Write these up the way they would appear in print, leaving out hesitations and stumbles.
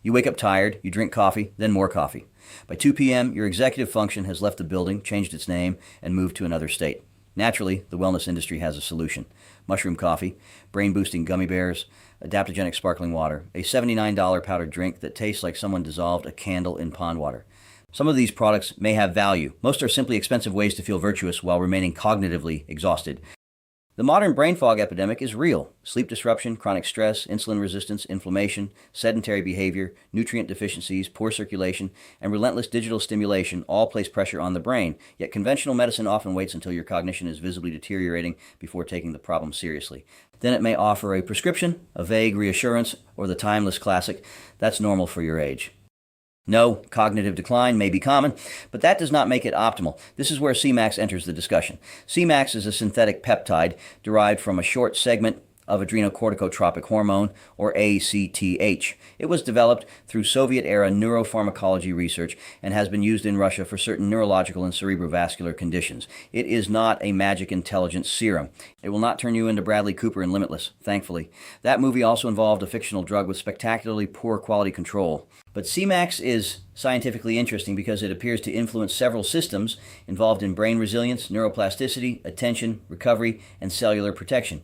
You wake up tired, you drink coffee, then more coffee. By 2 p.m., your executive function has left the building, changed its name, and moved to another state. Naturally, the wellness industry has a solution. Mushroom coffee, brain-boosting gummy bears, adaptogenic sparkling water, a $79 powdered drink that tastes like someone dissolved a candle in pond water. Some of these products may have value. Most are simply expensive ways to feel virtuous while remaining cognitively exhausted. The modern brain fog epidemic is real. Sleep disruption, chronic stress, insulin resistance, inflammation, sedentary behavior, nutrient deficiencies, poor circulation, and relentless digital stimulation all place pressure on the brain, yet conventional medicine often waits until your cognition is visibly deteriorating before taking the problem seriously. Then it may offer a prescription, a vague reassurance, or the timeless classic, "That's normal for your age." No, cognitive decline may be common, but that does not make it optimal. This is where Semax enters the discussion. Semax is a synthetic peptide derived from a short segment of adrenocorticotropic hormone, or ACTH. It was developed through Soviet-era neuropharmacology research and has been used in Russia for certain neurological and cerebrovascular conditions. It is not a magic intelligence serum. It will not turn you into Bradley Cooper in Limitless, thankfully. That movie also involved a fictional drug with spectacularly poor quality control. But Semax is scientifically interesting because it appears to influence several systems involved in brain resilience, neuroplasticity, attention, recovery, and cellular protection.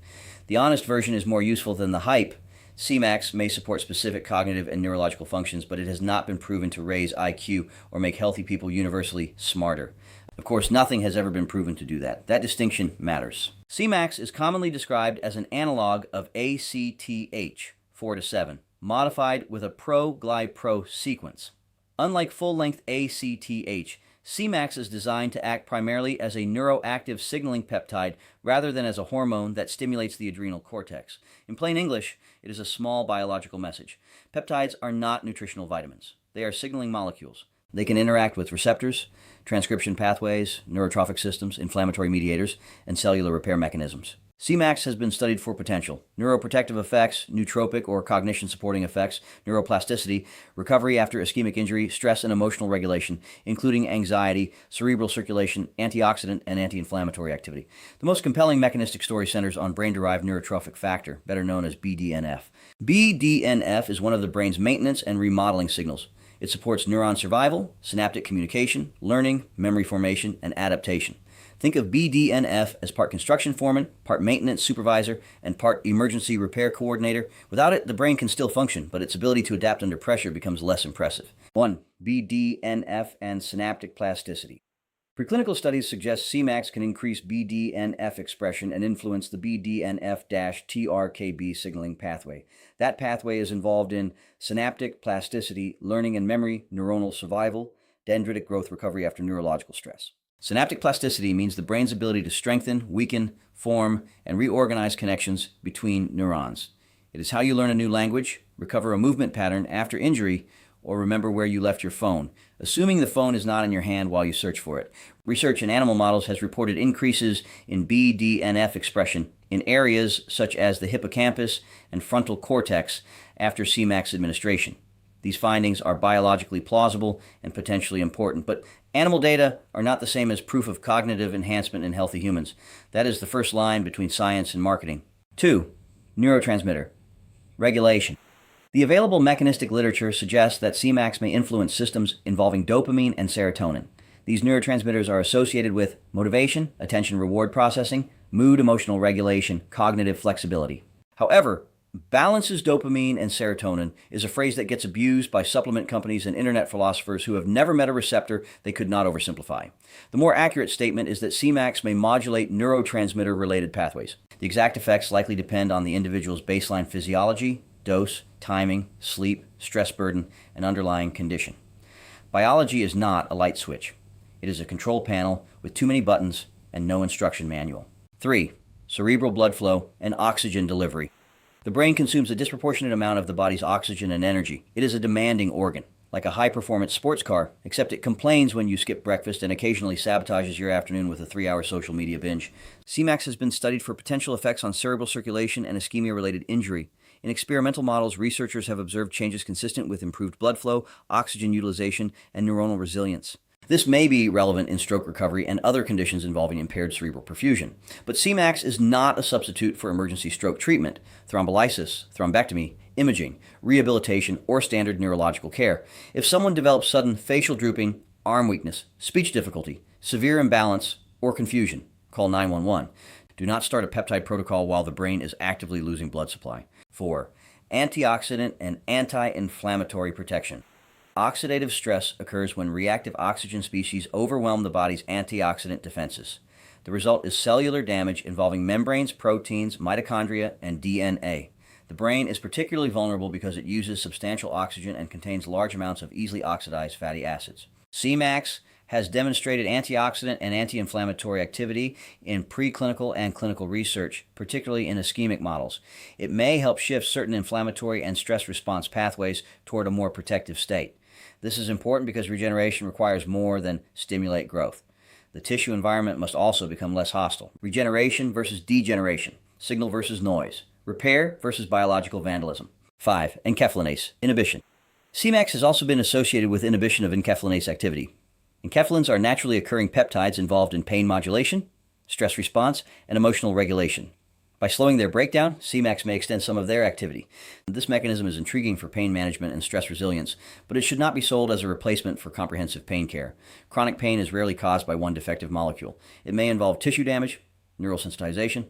The honest version is more useful than the hype. Semax may support specific cognitive and neurological functions, but it has not been proven to raise IQ or make healthy people universally smarter. Of course, nothing has ever been proven to do that. That distinction matters. Semax is commonly described as an analog of ACTH, 4 to 7, modified with a pro-glypro sequence. Unlike full-length ACTH, Semax is designed to act primarily as a neuroactive signaling peptide rather than as a hormone that stimulates the adrenal cortex. In plain English, it is a small biological message. Peptides are not nutritional vitamins. They are signaling molecules. They can interact with receptors, transcription pathways, neurotrophic systems, inflammatory mediators, and cellular repair mechanisms. Semax has been studied for potential: neuroprotective effects, nootropic or cognition-supporting effects, neuroplasticity, recovery after ischemic injury, stress and emotional regulation, including anxiety, cerebral circulation, antioxidant and anti-inflammatory activity. The most compelling mechanistic story centers on brain-derived neurotrophic factor, better known as BDNF. BDNF is one of the brain's maintenance and remodeling signals. It supports neuron survival, synaptic communication, learning, memory formation, and adaptation. Think of BDNF as part construction foreman, part maintenance supervisor, and part emergency repair coordinator. Without it, the brain can still function, but its ability to adapt under pressure becomes less impressive. 1. BDNF and synaptic plasticity. Preclinical studies suggest Semax can increase BDNF expression and influence the BDNF-TRKB signaling pathway. That pathway is involved in synaptic plasticity, learning and memory, neuronal survival, dendritic growth recovery after neurological stress. Synaptic plasticity means the brain's ability to strengthen, weaken, form, and reorganize connections between neurons. It is how you learn a new language, recover a movement pattern after injury, or remember where you left your phone, assuming the phone is not in your hand while you search for it. Research in animal models has reported increases in BDNF expression in areas such as the hippocampus and frontal cortex after Semax administration. These findings are biologically plausible and potentially important, but animal data are not the same as proof of cognitive enhancement in healthy humans. That is the first line between science and marketing. 2. Neurotransmitter regulation. The available mechanistic literature suggests that Semax may influence systems involving dopamine and serotonin. These neurotransmitters are associated with motivation, attention-reward processing, mood, emotional regulation, cognitive flexibility. However, balances dopamine and serotonin is a phrase that gets abused by supplement companies and internet philosophers who have never met a receptor they could not oversimplify. The more accurate statement is that Semax may modulate neurotransmitter-related pathways. The exact effects likely depend on the individual's baseline physiology, dose, timing, sleep, stress burden, and underlying condition. Biology is not a light switch. It is a control panel with too many buttons and no instruction manual. 3. Cerebral blood flow and oxygen delivery. The brain consumes a disproportionate amount of the body's oxygen and energy. It is a demanding organ, like a high-performance sports car, except it complains when you skip breakfast and occasionally sabotages your afternoon with a 3-hour social media binge. Semax has been studied for potential effects on cerebral circulation and ischemia-related injury. In experimental models, researchers have observed changes consistent with improved blood flow, oxygen utilization, and neuronal resilience. This may be relevant in stroke recovery and other conditions involving impaired cerebral perfusion. But Semax is not a substitute for emergency stroke treatment, thrombolysis, thrombectomy, imaging, rehabilitation, or standard neurological care. If someone develops sudden facial drooping, arm weakness, speech difficulty, severe imbalance, or confusion, call 911. Do not start a peptide protocol while the brain is actively losing blood supply. 4. Antioxidant and anti-inflammatory protection. Oxidative stress occurs when reactive oxygen species overwhelm the body's antioxidant defenses. The result is cellular damage involving membranes, proteins, mitochondria, and DNA. The brain is particularly vulnerable because it uses substantial oxygen and contains large amounts of easily oxidized fatty acids. Semax has demonstrated antioxidant and anti-inflammatory activity in preclinical and clinical research, particularly in ischemic models. It may help shift certain inflammatory and stress response pathways toward a more protective state. This is important because regeneration requires more than stimulate growth. The tissue environment must also become less hostile. Regeneration versus degeneration. Signal versus noise. Repair versus biological vandalism. 5. Enkephalinase, inhibition. Semax has also been associated with inhibition of enkephalinase activity. Enkephalins are naturally occurring peptides involved in pain modulation, stress response, and emotional regulation. By slowing their breakdown, Semax may extend some of their activity. This mechanism is intriguing for pain management and stress resilience, but it should not be sold as a replacement for comprehensive pain care. Chronic pain is rarely caused by one defective molecule. It may involve tissue damage, neural sensitization,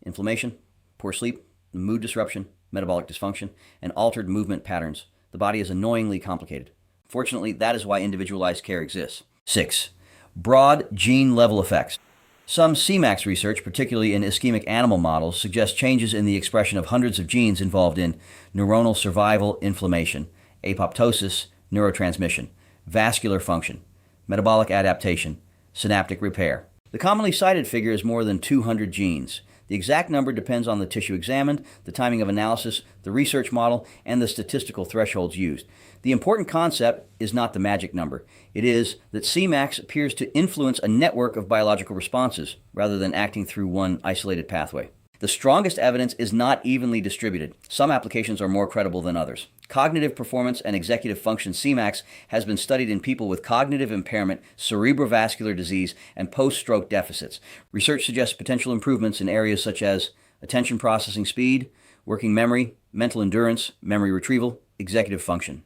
inflammation, poor sleep, mood disruption, metabolic dysfunction, and altered movement patterns. The body is annoyingly complicated. Fortunately, that is why individualized care exists. 6. Broad gene-level effects. Some Semax research, particularly in ischemic animal models, suggests changes in the expression of hundreds of genes involved in neuronal survival, inflammation, apoptosis, neurotransmission, vascular function, metabolic adaptation, synaptic repair. The commonly cited figure is more than 200 genes. The exact number depends on the tissue examined, the timing of analysis, the research model, and the statistical thresholds used. The important concept is not the magic number. It is that Semax appears to influence a network of biological responses rather than acting through one isolated pathway. The strongest evidence is not evenly distributed. Some applications are more credible than others. Cognitive performance and executive function Semax has been studied in people with cognitive impairment, cerebrovascular disease, and post-stroke deficits. Research suggests potential improvements in areas such as attention processing speed, working memory, mental endurance, memory retrieval, executive function.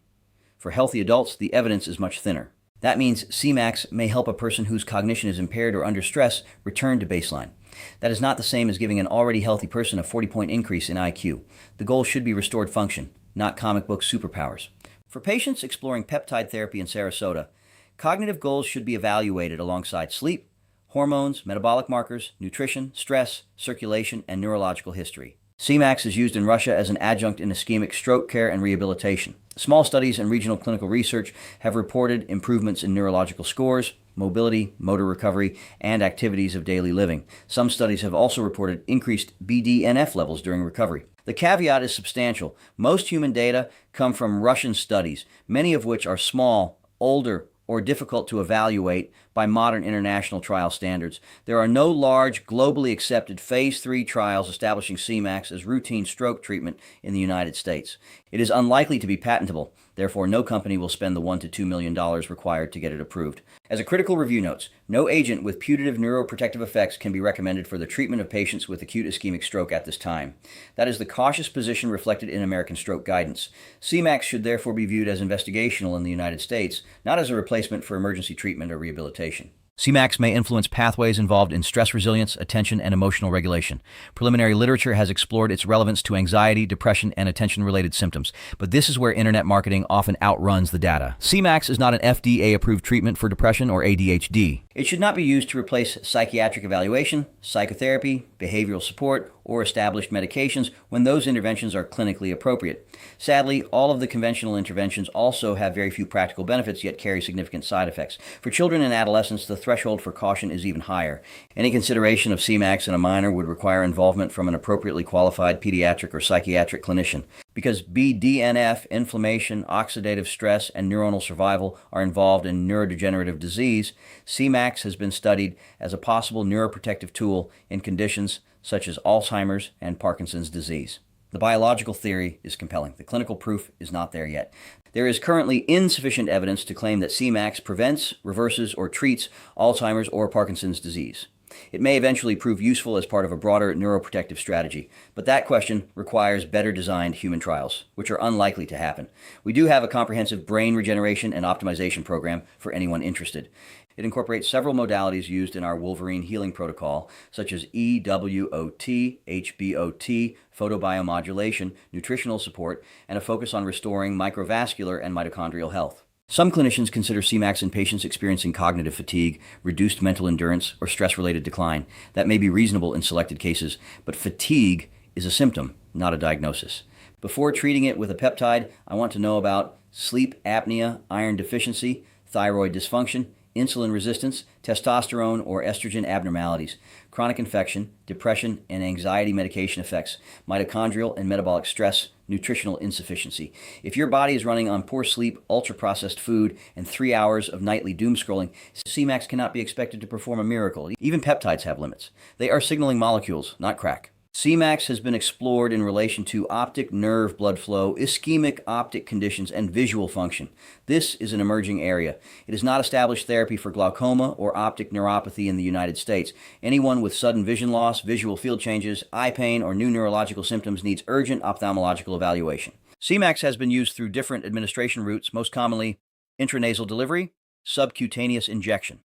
For healthy adults, the evidence is much thinner. That means Semax may help a person whose cognition is impaired or under stress return to baseline. That is not the same as giving an already healthy person a 40-point increase in IQ. The goal should be restored function, not comic book superpowers. For patients exploring peptide therapy in Sarasota, cognitive goals should be evaluated alongside sleep, hormones, metabolic markers, nutrition, stress, circulation, and neurological history. Semax is used in Russia as an adjunct in ischemic stroke care and rehabilitation. Small studies and regional clinical research have reported improvements in neurological scores, mobility, motor recovery, and activities of daily living. Some studies have also reported increased BDNF levels during recovery. The caveat is substantial. Most human data come from Russian studies, many of which are small, older, or difficult to evaluate by modern international trial standards. There are no large, globally accepted Phase 3 trials establishing Semax as routine stroke treatment in the United States. It is unlikely to be patentable. Therefore, no company will spend the $1 to $2 million required to get it approved. As a critical review notes, no agent with putative neuroprotective effects can be recommended for the treatment of patients with acute ischemic stroke at this time. That is the cautious position reflected in American stroke guidance. Semax should therefore be viewed as investigational in the United States, not as a replacement for emergency treatment or rehabilitation. Semax may influence pathways involved in stress resilience, attention, and emotional regulation. Preliminary literature has explored its relevance to anxiety, depression, and attention-related symptoms, but this is where internet marketing often outruns the data. Semax is not an FDA-approved treatment for depression or ADHD. It should not be used to replace psychiatric evaluation, psychotherapy, behavioral support, or established medications when those interventions are clinically appropriate. Sadly, all of the conventional interventions also have very few practical benefits yet carry significant side effects. For children and adolescents, the threshold for caution is even higher. Any consideration of Semax in a minor would require involvement from an appropriately qualified pediatric or psychiatric clinician. Because BDNF, inflammation, oxidative stress, and neuronal survival are involved in neurodegenerative disease, Semax has been studied as a possible neuroprotective tool in conditions such as Alzheimer's and Parkinson's disease. The biological theory is compelling. The clinical proof is not there yet. There is currently insufficient evidence to claim that Semax prevents, reverses, or treats Alzheimer's or Parkinson's disease. It may eventually prove useful as part of a broader neuroprotective strategy, but that question requires better designed human trials, which are unlikely to happen. We do have a comprehensive brain regeneration and optimization program for anyone interested. It incorporates several modalities used in our Wolverine healing protocol, such as EWOT, HBOT, photobiomodulation, nutritional support, and a focus on restoring microvascular and mitochondrial health. Some clinicians consider Semax in patients experiencing cognitive fatigue, reduced mental endurance, or stress-related decline. That may be reasonable in selected cases, but fatigue is a symptom, not a diagnosis. Before treating it with a peptide, I want to know about sleep apnea, iron deficiency, thyroid dysfunction, insulin resistance, testosterone or estrogen abnormalities, chronic infection, depression and anxiety medication effects, mitochondrial and metabolic stress, nutritional insufficiency. If your body is running on poor sleep, ultra-processed food, and 3 hours of nightly doom scrolling, Semax cannot be expected to perform a miracle. Even peptides have limits. They are signaling molecules, not crack. Semax has been explored in relation to optic nerve blood flow, ischemic optic conditions, and visual function. This is an emerging area. It is not established therapy for glaucoma or optic neuropathy in the United States. Anyone with sudden vision loss, visual field changes, eye pain, or new neurological symptoms needs urgent ophthalmological evaluation. Semax has been used through different administration routes, most commonly intranasal delivery, subcutaneous injection.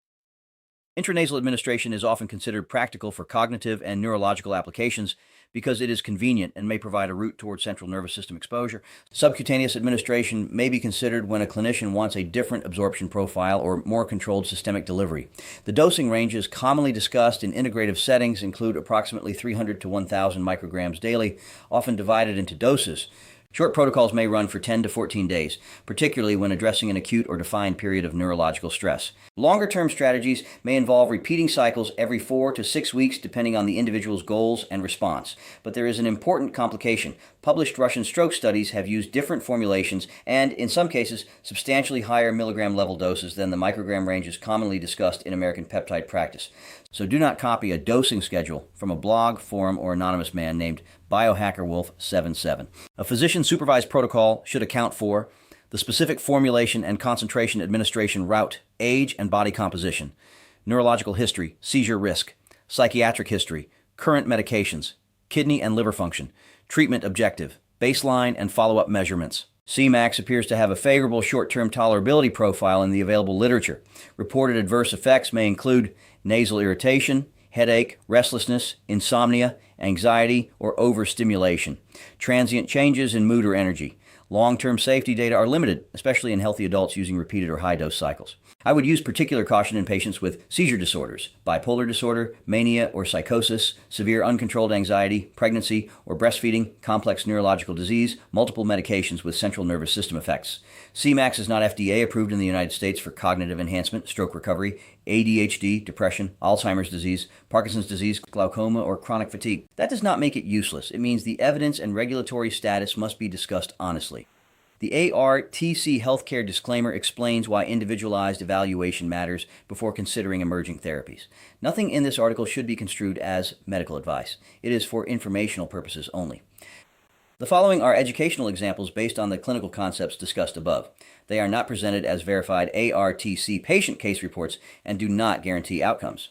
Intranasal administration is often considered practical for cognitive and neurological applications because it is convenient and may provide a route toward central nervous system exposure. Subcutaneous administration may be considered when a clinician wants a different absorption profile or more controlled systemic delivery. The dosing ranges commonly discussed in integrative settings include approximately 300 to 1,000 micrograms daily, often divided into doses. Short protocols may run for 10 to 14 days, particularly when addressing an acute or defined period of neurological stress. Longer-term strategies may involve repeating cycles every 4 to 6 weeks depending on the individual's goals and response. But there is an important complication. Published Russian stroke studies have used different formulations and, in some cases, substantially higher milligram level doses than the microgram ranges commonly discussed in American peptide practice. So do not copy a dosing schedule from a blog, forum, or anonymous man named BiohackerWolf77. A physician-supervised protocol should account for the specific formulation and concentration administration route, age and body composition, neurological history, seizure risk, psychiatric history, current medications, kidney and liver function, treatment objective, baseline and follow-up measurements. Semax appears to have a favorable short-term tolerability profile in the available literature. Reported adverse effects may include nasal irritation, headache, restlessness, insomnia, anxiety, or overstimulation, transient changes in mood or energy. Long-term safety data are limited, especially in healthy adults using repeated or high-dose cycles. I would use particular caution in patients with seizure disorders, bipolar disorder, mania or psychosis, severe uncontrolled anxiety, pregnancy or breastfeeding, complex neurological disease, multiple medications with central nervous system effects. Semax is not FDA approved in the United States for cognitive enhancement, stroke recovery, ADHD, depression, Alzheimer's disease, Parkinson's disease, glaucoma, or chronic fatigue. That does not make it useless. It means the evidence and regulatory status must be discussed honestly. The ARTC healthcare disclaimer explains why individualized evaluation matters before considering emerging therapies. Nothing in this article should be construed as medical advice. It is for informational purposes only. The following are educational examples based on the clinical concepts discussed above. They are not presented as verified ARTC patient case reports and do not guarantee outcomes.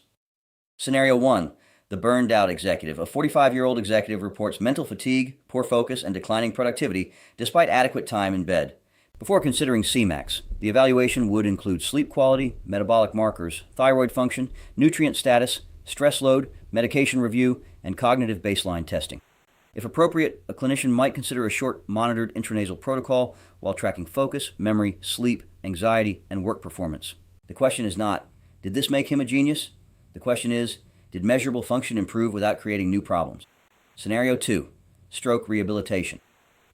Scenario 1. The burned out executive. A 45-year-old executive reports mental fatigue, poor focus, and declining productivity despite adequate time in bed. Before considering Semax, the evaluation would include sleep quality, metabolic markers, thyroid function, nutrient status, stress load, medication review, and cognitive baseline testing. If appropriate, a clinician might consider a short monitored intranasal protocol while tracking focus, memory, sleep, anxiety, and work performance. The question is not, did this make him a genius? The question is, did measurable function improve without creating new problems? Scenario 2. Stroke rehabilitation.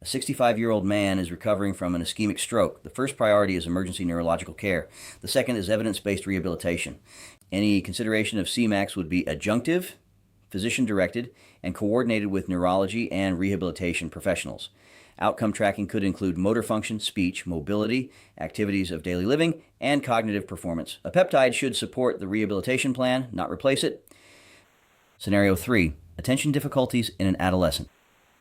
A 65-year-old man is recovering from an ischemic stroke. The first priority is emergency neurological care. The second is evidence-based rehabilitation. Any consideration of Semax would be adjunctive, physician-directed, and coordinated with neurology and rehabilitation professionals. Outcome tracking could include motor function, speech, mobility, activities of daily living, and cognitive performance. A peptide should support the rehabilitation plan, not replace it. Scenario 3. Attention difficulties in an adolescent.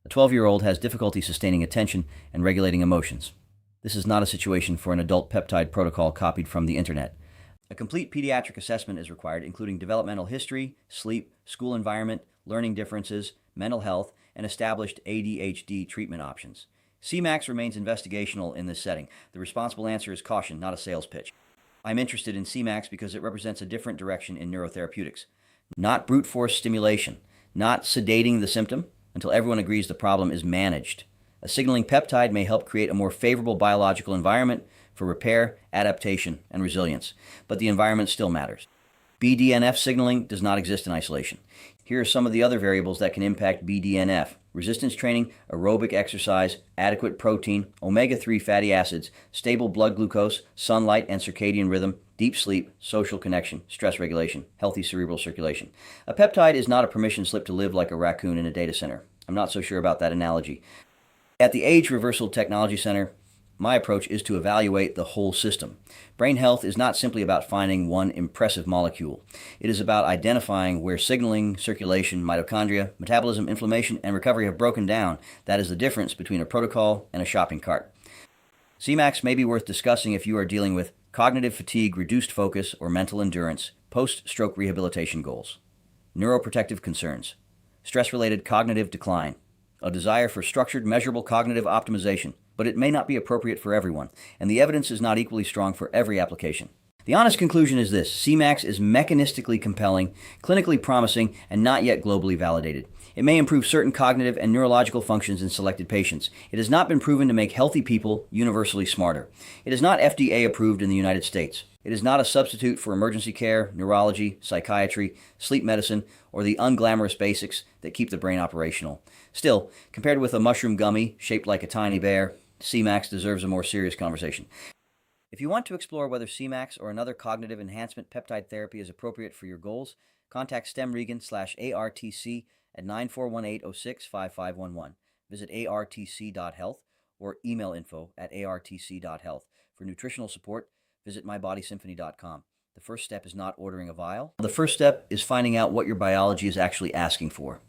A 12-year-old has difficulty sustaining attention and regulating emotions. This is not a situation for an adult peptide protocol copied from the internet. A complete pediatric assessment is required, including developmental history, sleep, school environment, learning differences, mental health, and established ADHD treatment options. Semax remains investigational in this setting. The responsible answer is caution, not a sales pitch. I'm interested in Semax because it represents a different direction in neurotherapeutics. Not brute force stimulation, not sedating the symptom until everyone agrees the problem is managed. A signaling peptide may help create a more favorable biological environment for repair, adaptation, and resilience, but the environment still matters. BDNF signaling does not exist in isolation. Here are some of the other variables that can impact BDNF: resistance training, aerobic exercise, adequate protein, omega-3 fatty acids, stable blood glucose, sunlight and circadian rhythm, deep sleep, social connection, stress regulation, healthy cerebral circulation. A peptide is not a permission slip to live like a raccoon in a data center. I'm not so sure about that analogy. At the Age Reversal Technology Center, my approach is to evaluate the whole system. Brain health is not simply about finding one impressive molecule. It is about identifying where signaling, circulation, mitochondria, metabolism, inflammation, and recovery have broken down. That is the difference between a protocol and a shopping cart. Semax may be worth discussing if you are dealing with cognitive fatigue, reduced focus, or mental endurance, post-stroke rehabilitation goals, neuroprotective concerns, stress-related cognitive decline, a desire for structured, measurable cognitive optimization, but it may not be appropriate for everyone, and the evidence is not equally strong for every application. The honest conclusion is this: Semax is mechanistically compelling, clinically promising, and not yet globally validated. It may improve certain cognitive and neurological functions in selected patients. It has not been proven to make healthy people universally smarter. It is not FDA approved in the United States. It is not a substitute for emergency care, neurology, psychiatry, sleep medicine, or the unglamorous basics that keep the brain operational. Still, compared with a mushroom gummy shaped like a tiny bear, Semax deserves a more serious conversation. If you want to explore whether Semax or another cognitive enhancement peptide therapy is appropriate for your goals, contact StemRegan/ARTC at 9418-06-5511. Visit ARTC.health or email info@ARTC.health. For nutritional support, visit MyBodySymphony.com. The first step is not ordering a vial. The first step is finding out what your biology is actually asking for.